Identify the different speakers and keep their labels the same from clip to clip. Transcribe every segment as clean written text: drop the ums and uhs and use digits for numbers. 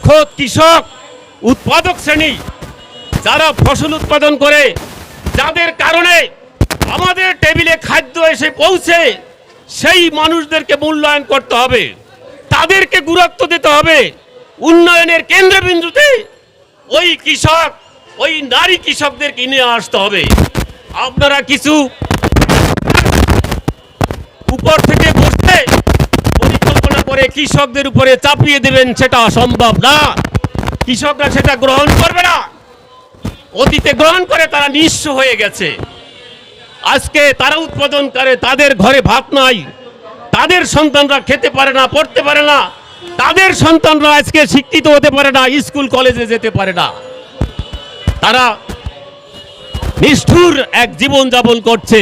Speaker 1: খোদ কৃষক উৎপাদক শ্রেণী যারা ফসল উৎপাদন করে, যাদের কারণে আমাদের টেবিলে খাদ্য এসে পৌঁছে, সেই মানুষদেরকে মূল্যায়ন করতে হবে, তাদেরকে গুরুত্ব দিতে হবে। উন্নয়নের কেন্দ্রবিন্দুতে ওই কৃষক, ওই নারী কৃষকদেরকে নিয়ে আসতে হবে। আপনারা কিছু উপর থেকে বসে পরিকল্পনা করে কৃষকদের উপরে চাপিয়ে দেবেন, সেটা অসম্ভব না। কৃষকরা সেটা গ্রহণ করবে না। অতীতে গ্রহণ করে তারা নিঃস্ব হয়ে গেছে। আজকে তারা উৎপাদন করে, তাদের ঘরে ভাত নাই, তাদের সন্তানরা খেতে পারে না, পড়তে পারে না, তাদের সন্তানরা আজকে শিক্ষিত হতে পারে না, স্কুল কলেজে যেতে পারে না। তারা নিষ্ঠুর এক জীবন যাপন করছে।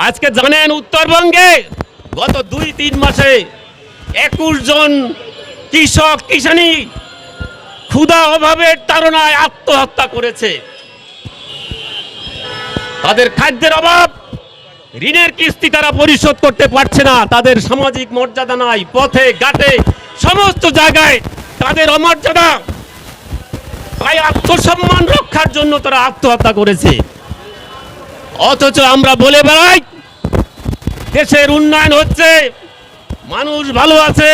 Speaker 1: আজকে জানেন উত্তরবঙ্গে গত 2-3 মাসে 21 জন কৃষক কিষানি ক্ষুধা অভাবের তাড়নায় আত্মহত্যা করেছে। তাদের খাদ্যের অভাব, ঋণের কিস্তি তারা পরিশোধ করতে পারছে না, তাদের সামাজিক মর্যাদা নাই, পথে ঘাটে সমস্ত জায়গায় তাদের অমর্যাদা। তাই আত্মসম্মান রক্ষার জন্য তারা আত্মহত্যা করেছে। অথচ আমরা বলে বেড়াই দেশের উন্নয়ন হচ্ছে, মানুষ ভালো আছে,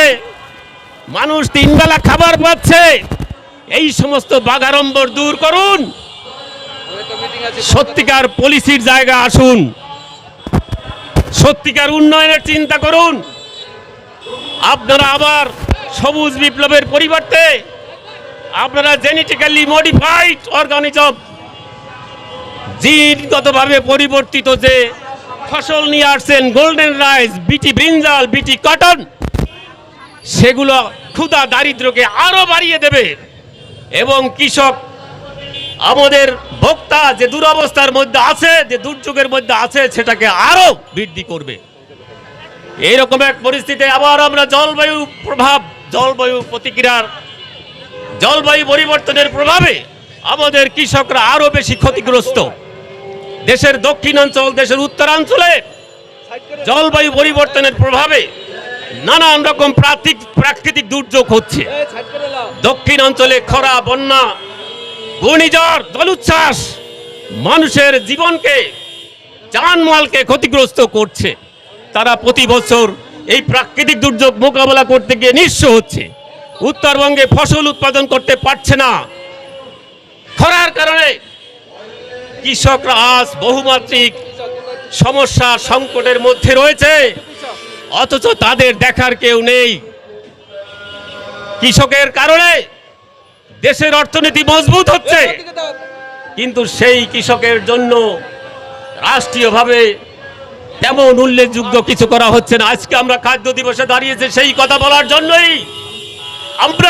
Speaker 1: মানুষ 3 বেলা খাবার পাচ্ছে। এই সমস্ত বাগাড়ম্বর দূর করুন, সত্যিকার পলিসির জায়গা আসুন, সত্যিকার উন্নয়নের চিন্তা করুন। আপনারা আবার সবুজ বিপ্লবের পরিবর্তে আপনারা জেনেটিক্যালি মডিফাইড অর্গানিজম, জিনগতভাবে পরিবর্তিত যে ফসল নিয়ে আসছেন, গোল্ডেন রাইস, বিটি ব্রিঞ্জাল, বিটি কটন, সেগুলো ক্ষুধা দারিদ্র্যকে আরো বাড়িয়ে দেবে এবং কৃষক আমাদের ভোক্তা যে দুরবস্থার মধ্যে আছে, যে দুর্যোগের মধ্যে আছে, সেটাকে আরো বৃদ্ধি করবে। এইরকম এক পরিস্থিতিতে আবার আমরা জলবায়ু প্রভাব, জলবায়ু প্রতিক্রিয়ার, জলবায়ু পরিবর্তনের প্রভাবে আমাদের কৃষকরা আরো বেশি ক্ষতিগ্রস্ত। দেশের দক্ষিণাঞ্চল, দেশের উত্তরাঞ্চলে জলবায়ু পরিবর্তনের প্রভাবে নানান রকম প্রাকৃতিক দুর্যোগ হচ্ছে। দক্ষিণাঞ্চলে খরা, বন্যা, ঘূর্ণিঝড়, জলোচ্ছ্বাস মানুষের জীবনকে, জানমালকে ক্ষতিগ্রস্ত করছে। তারা প্রতি বছর এই প্রাকৃতিক দুর্যোগ মোকাবেলা করতে গিয়ে নিঃস্ব হচ্ছে। উত্তরবঙ্গে ফসল উৎপাদন করতে পারছে না খরার কারণে। কৃষকরা আজ বহুমাত্রিক সমস্যা, সংকটের মধ্যে রয়েছে, অথচ তাদের দেখার কেউ নেই। কৃষকের কারণে দেশের অর্থনীতি মজবুত হচ্ছে, কিন্তু সেই কৃষকের জন্য রাষ্ট্রীয়ভাবে তেমন উল্লেখযোগ্য কিছু করা হচ্ছে না। আজকে আমরা খাদ্য দিবসে দাঁড়িয়েছি সেই কথা বলার জন্যই। আমরা